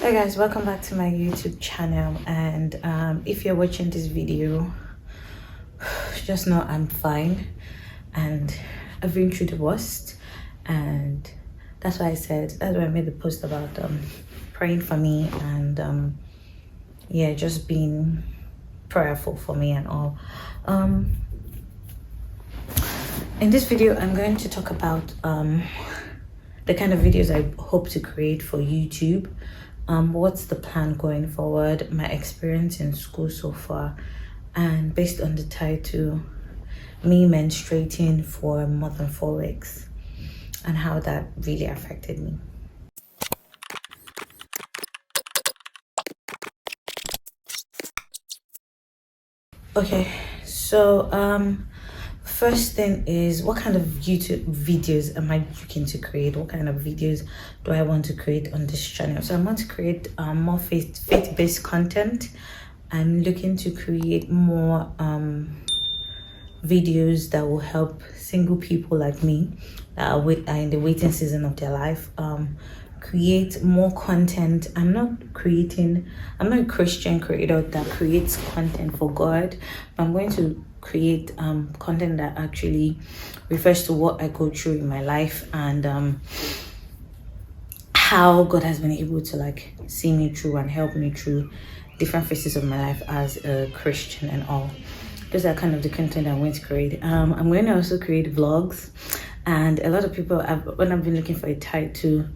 Hey guys, welcome back to my YouTube channel. And if you're watching this video, just know I'm fine and I've been through the worst. And that's why I made the post about praying for me and yeah, just being prayerful for me and all. In this video, I'm going to talk about the kind of videos I hope to create for YouTube. What's the plan going forward, my experience in school so far, and based on the title, me menstruating for more than 4 weeks and how that really affected me. Okay, so first thing is, what kind of YouTube videos am I looking to create? What kind of videos do I want to create on this channel? So I want to create more faith-based content. I'm looking to create more videos that will help single people like me that are in the waiting season of their life. Create more content. I'm not a Christian creator that creates content for God, but I'm going to create content that actually refers to what I go through in my life and how God has been able to like see me through and help me through different phases of my life as a Christian and all. Those are kind of the content I'm going to create. I'm going to also create vlogs, and a lot of people when I've been looking for a title,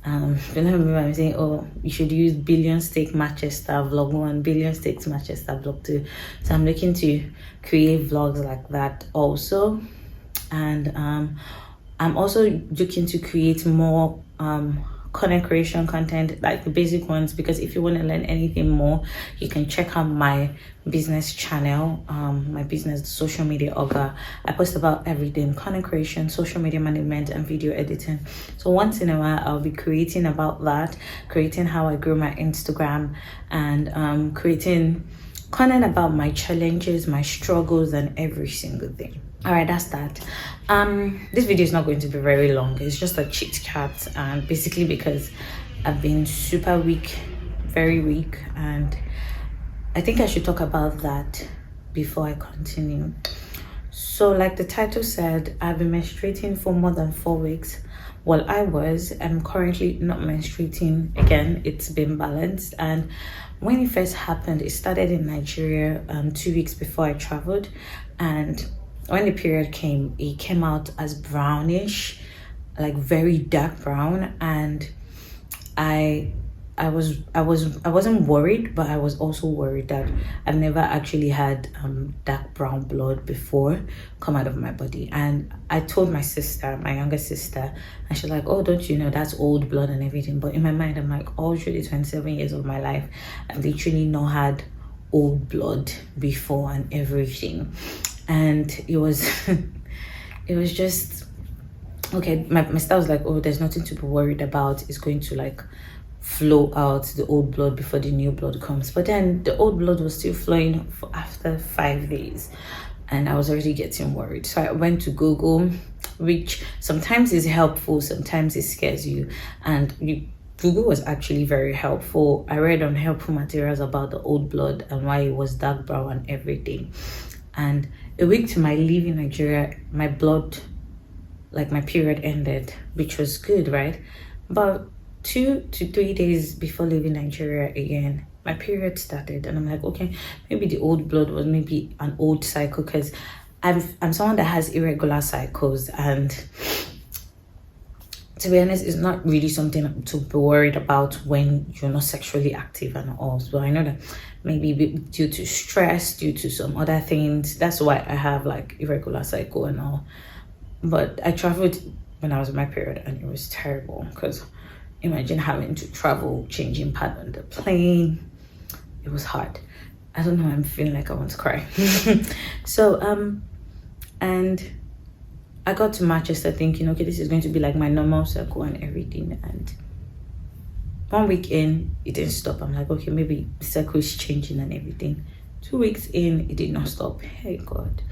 remember I'm saying, oh, you should use Billion Steak Manchester vlog 1, Billion Steaks Manchester vlog 2. So I'm looking to create vlogs like that also. And I'm also looking to create more content creation content, like the basic ones, because if you want to learn anything more, you can check out my business channel, my business social media over. I post about everything: content creation, social media management, and video editing. So once in a while I'll be creating about that, creating how I grow my Instagram, and creating content about my challenges, my struggles, and every single thing. All right, that's that. This video is not going to be very long. It's just a chit chat, and basically because I've been super weak, very weak, and I think I should talk about that before I continue. So like the title said, I've been menstruating for more than 4 weeks. Well, I'm currently not menstruating again. It's been balanced. And when it first happened, it started in Nigeria 2 weeks before I traveled. And when the period came, it came out as brownish, like very dark brown. And I wasn't worried, but I was also worried that I've never actually had dark brown blood before come out of my body. And I told my sister, my younger sister, and she's like, oh, don't you know that's old blood and everything? But in my mind, I'm like, all through the 27 years of my life, I've literally not had old blood before and everything. And it was it was just okay. My sister was like, oh, there's nothing to be worried about. It's going to like flow out the old blood before the new blood comes. But then the old blood was still flowing after 5 days, and I was already getting worried. So I went to Google, which sometimes is helpful, sometimes it scares you. And Google was actually very helpful. I read on helpful materials about the old blood and why it was dark brown and everything. And a week to my leaving Nigeria, my blood, like my period ended, which was good, right? But 2 to 3 days before leaving Nigeria again, my period started. And I'm like, okay, maybe the old blood was maybe an old cycle, because I'm someone that has irregular cycles, and to be honest, it's not really something to be worried about when you're not sexually active and all. So I know that maybe due to stress, due to some other things, that's why I have like irregular cycle and all. But I traveled when I was in my period, and it was terrible, because imagine having to travel, changing pad on the plane. It was hard. I don't know, I'm feeling like I want to cry. So and I got to Manchester thinking, okay, this is going to be like my normal circle and everything. And 1 week in, it didn't stop. I'm like, okay, maybe the circle is changing and everything. 2 weeks in, it did not stop. Hey God.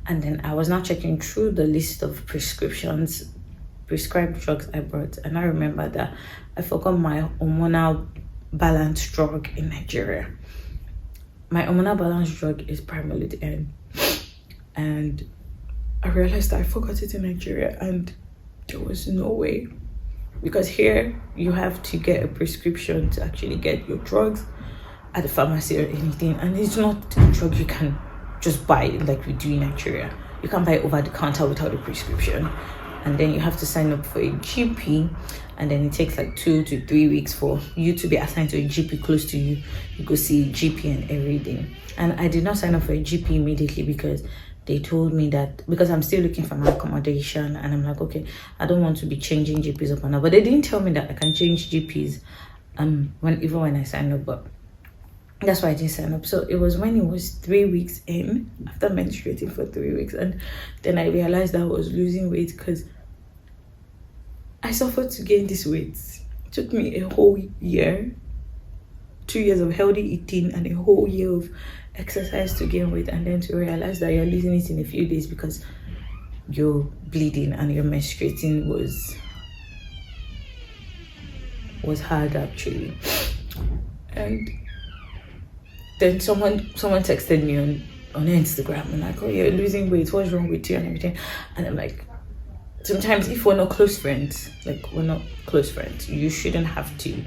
And then I was now checking through the list of prescribed drugs I brought, and I remember that I forgot my hormonal balance drug in Nigeria. My hormonal balance drug is Primalute N, and I realized that I forgot it in Nigeria, and there was no way, because here you have to get a prescription to actually get your drugs at the pharmacy or anything, and it's not a drug you can just buy like we do in Nigeria. You can't buy it over the counter without a prescription, and then you have to sign up for a GP, and then it takes like 2 to 3 weeks for you to be assigned to a GP close to you. You go see a GP and everything. And I did not sign up for a GP immediately because they told me that, because I'm still looking for my accommodation, and I'm like, okay, I don't want to be changing GPs up and down. But they didn't tell me that I can change GPs even when I signed up, but that's why I didn't sign up. So it was when it was 3 weeks in, after menstruating for 3 weeks, and then I realized that I was losing weight, because I suffered to gain this weight. It took me a whole year, 2 years of healthy eating and a whole year of exercise to gain weight, and then to realize that you're losing it in a few days because you're bleeding and you're menstruating was hard actually. And then someone texted me on Instagram and like, oh, you're losing weight, what's wrong with you and everything. And I'm like, sometimes if we're not close friends, you shouldn't have to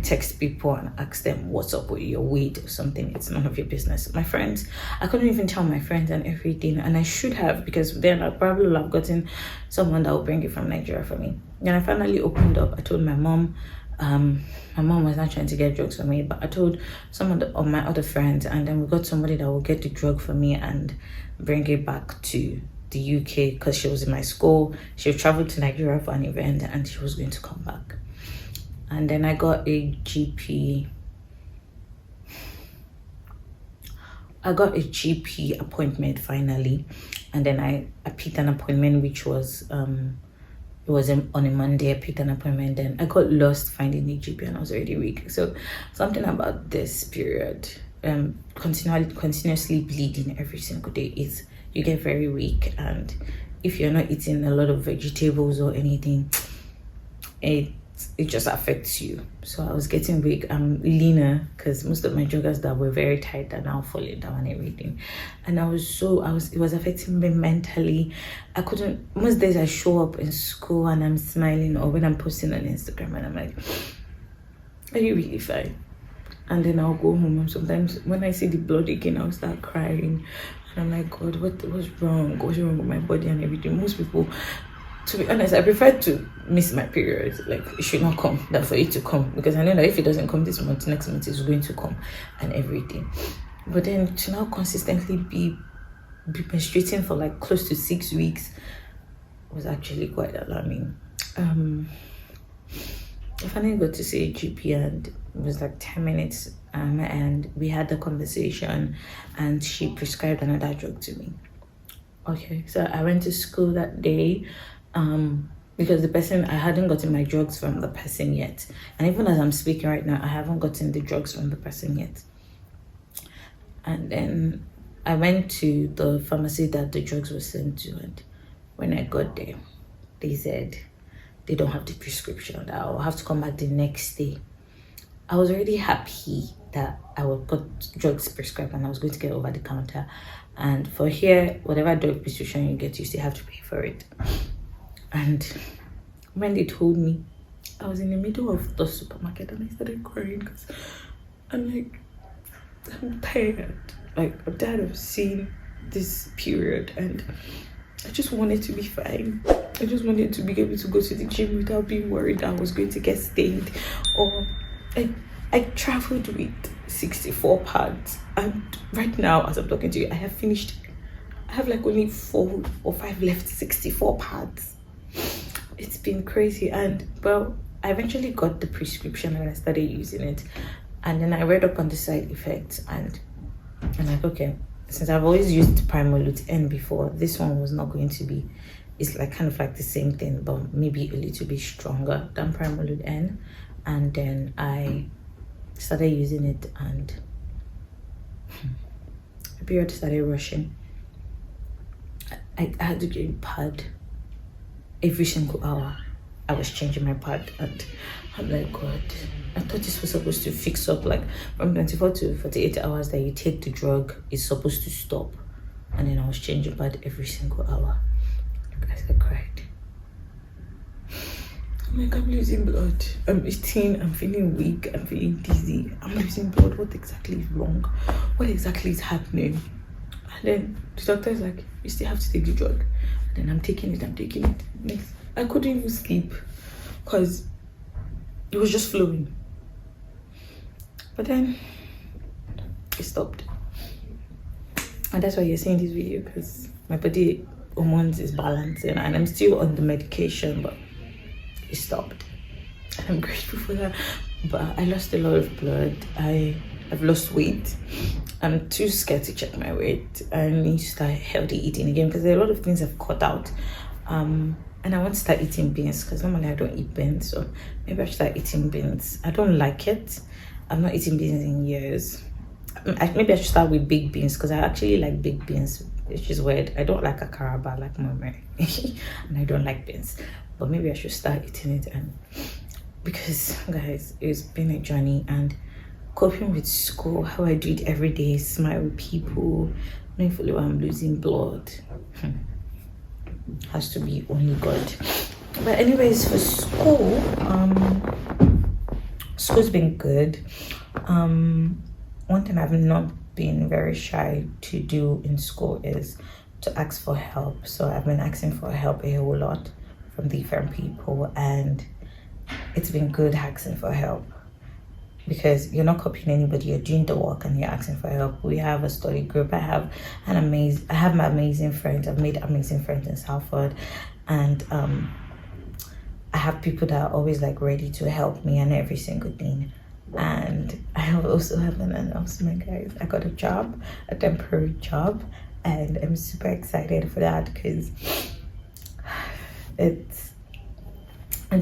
text people and ask them what's up with your weight or something. It's none of your business. My friends, I couldn't even tell my friends and everything, and I should have, because then I probably would have gotten someone that will bring it from Nigeria for me. Then I finally opened up. I told my mom. My mom was not trying to get drugs for me, but I told some of my other friends, and then we got somebody that will get the drug for me and bring it back to the UK, because she was in my school. She traveled to Nigeria for an event and she was going to come back. And then I got a GP. I got a GP appointment finally, and then I picked an appointment, which was it was on a Monday. I picked an appointment. Then I got lost finding the GP, and I was already weak. So something about this period, continuously bleeding every single day, is you get very weak, and if you're not eating a lot of vegetables or anything, it just affects you. So I was getting weak. I'm leaner because most of my joggers that were very tight are now falling down and everything. And it was affecting me mentally. I couldn't, most days I show up in school and I'm smiling, or when I'm posting on Instagram and I'm like, are you really fine? And then I'll go home, and sometimes when I see the blood again, I'll start crying. And I'm like, God, what's wrong? What's wrong with my body and everything? Most people, to be honest, I prefer to miss my period. Like, it should not come than for it to come, because I know that if it doesn't come this month, next month it's going to come and everything. But then to now consistently be menstruating for like close to 6 weeks was actually quite alarming. I finally got to see a GP, and it was like 10 minutes, and we had the conversation, and she prescribed another drug to me. Okay, so I went to school that day, because the person, I hadn't gotten my drugs from the person yet, and even as I'm speaking right now, I haven't gotten the drugs from the person yet. And then I went to the pharmacy that the drugs were sent to, and when I got there, they said they don't have the prescription, that I'll have to come back the next day. I was already happy that I would got drugs prescribed and I was going to get over the counter. And for here, whatever drug prescription you get, you still have to pay for it. And when they told me, I was in the middle of the supermarket and I started crying, because I'm like, I'm tired. Like, I'm tired of seeing this period, and I just wanted to be fine. I just wanted to be able to go to the gym without being worried that I was going to get stained. Or I traveled with 64 pads, and right now as I'm talking to you, I have like only 4 or 5 left. 64 pads. It's been crazy. And well, I eventually got the prescription and I started using it, and then I read up on the side effects, and I'm like, okay, since I've always used Primalute N before, this one was not going to be, it's like kind of like the same thing, but maybe a little bit stronger than Primalute N. And then I started using it, and the period started rushing. I had to get a pad every single hour. I was changing my pad, and I'm like, God, I thought this was supposed to fix up, like from 24 to 48 hours that you take the drug, it's supposed to stop. And then I was changing pad every single hour. I cried. I'm like, I'm losing blood. I'm eating, I'm feeling weak, I'm feeling dizzy. I'm losing blood. What exactly is wrong? What exactly is happening? And then the doctor is like, you still have to take the drug. And then I'm taking it. Next, I couldn't even sleep because it was just flowing. But then it stopped. And that's why you're seeing this video, because my body hormones is balancing and I'm still on the medication, but it stopped. I'm grateful for that. But I lost a lot of blood. I've lost weight. I'm too scared to check my weight. I need to start healthy eating again because there are a lot of things I've cut out. And I want to start eating beans because normally I don't eat beans, so maybe I should start eating beans. I don't like it. I've not eaten beans in years. Maybe I should start with big beans because I actually like big beans, which is weird. I don't like akara, but I like mama, and I don't like beans. But maybe I should start eating it, and because guys, it's been a journey, and coping with school, how I do it every day, smile with people, knowing fully well I'm losing blood, has to be only God. But anyways, for school, school's been good. One thing I've not been very shy to do in school is to ask for help. So I've been asking for help a whole lot from different people, and it's been good asking for help because you're not copying anybody, you're doing the work and you're asking for help. We have a study group. I have my amazing friends. I've made amazing friends in Salford, and I have people that are always like ready to help me and every single thing. And I also have an announcement, guys. I got a job, a temporary job, and I'm super excited for that because it's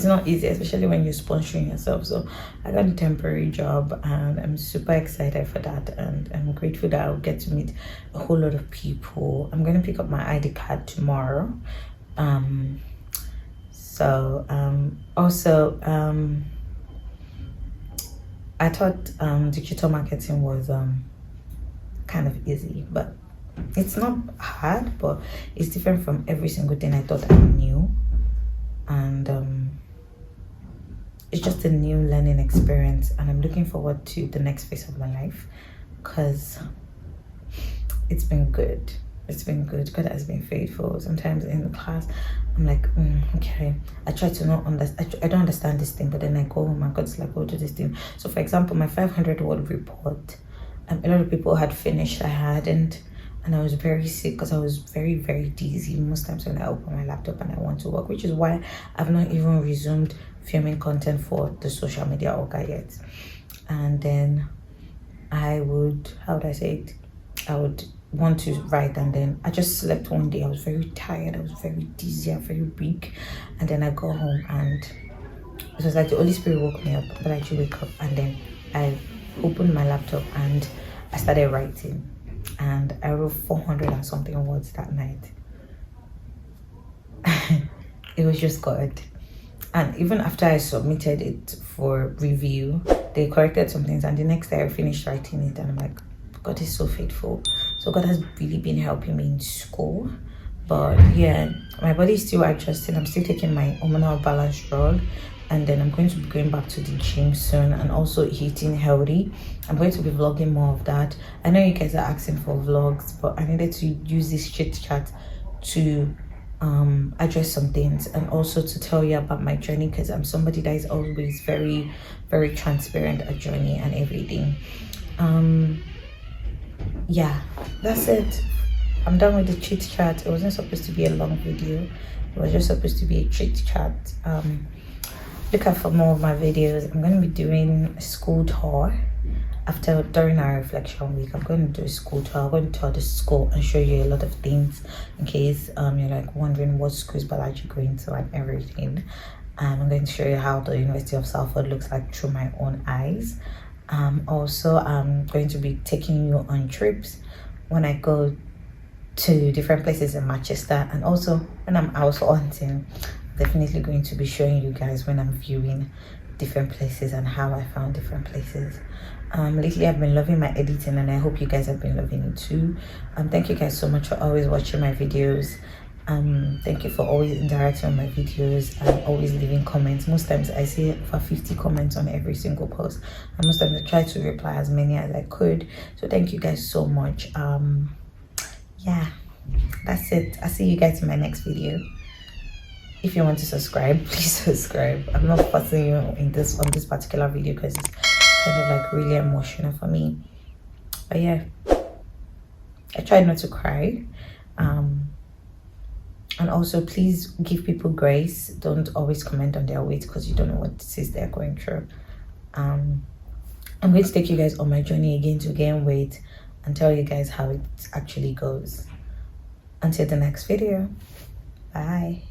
not easy, especially when you're sponsoring yourself. So I got a temporary job and I'm super excited for that, and I'm grateful that I'll get to meet a whole lot of people. I'm going to pick up my ID card tomorrow. I thought digital marketing was kind of easy, but it's not hard, but it's different from every single thing I thought I knew. And it's just a new learning experience, and I'm looking forward to the next phase of my life because it's been good. It's been good. God has been faithful. Sometimes in the class, I'm like, okay, I try to not understand. I don't understand this thing, but then I go home and God's like, go do this thing. So for example, my 500-word report, a lot of people had finished. I hadn't, and I was very sick because I was very, very dizzy most times when I open my laptop and I want to work, which is why I've not even resumed filming content for the social media orga yet. And then I would, how would I say it? I would want to write, and then I just slept one day. I was very tired, I was very dizzy, I'm very weak, and then I go home and it was like the Holy Spirit woke me up, but I actually wake up, and then I opened my laptop and I started writing, and I wrote 400 and something words that night. It was just God. And even after I submitted it for review, they corrected some things, and the next day I finished writing it, and I'm like, God is so faithful. So God has really been helping me in school. But yeah, my body is still adjusting. I'm still taking my hormonal balance drug, and then I'm going to be going back to the gym soon and also eating healthy. I'm going to be vlogging more of that. I know you guys are asking for vlogs, but I needed to use this chit chat to address some things and also to tell you about my journey, because I'm somebody that is always very, very transparent at journey and everything. Yeah, that's it. I'm done with the chit chat. It wasn't supposed to be a long video. It was just supposed to be a chit chat. Look out for more of my videos. I'm going to be doing a school tour during our reflection week. I'm going to do a school tour. I'm going to tour the school and show you a lot of things in case you're like wondering what school is Balaji going to and everything. I'm going to show you how the University of Salford looks like through my own eyes. Also, I'm going to be taking you on trips when I go to different places in Manchester, and also when I'm house hunting. definitely going to be showing you guys when I'm viewing different places and how I found different places. Lately I've been loving my editing, and I hope you guys have been loving it too. Thank you guys so much for always watching my videos. Thank you for always interacting on my videos and always leaving comments. Most times I see over 50 comments on every single post, and most times I try to reply as many as I could. So thank you guys so much. Yeah, that's it. I'll see you guys in my next video. If you want to subscribe, please subscribe. I'm not forcing you on this particular video because it's kind of like really emotional for me. But yeah, I try not to cry. And also, please give people grace. Don't always comment on their weight because you don't know what disease they're going through. I'm going to take you guys on my journey again to gain weight and tell you guys how it actually goes. Until the next video, bye.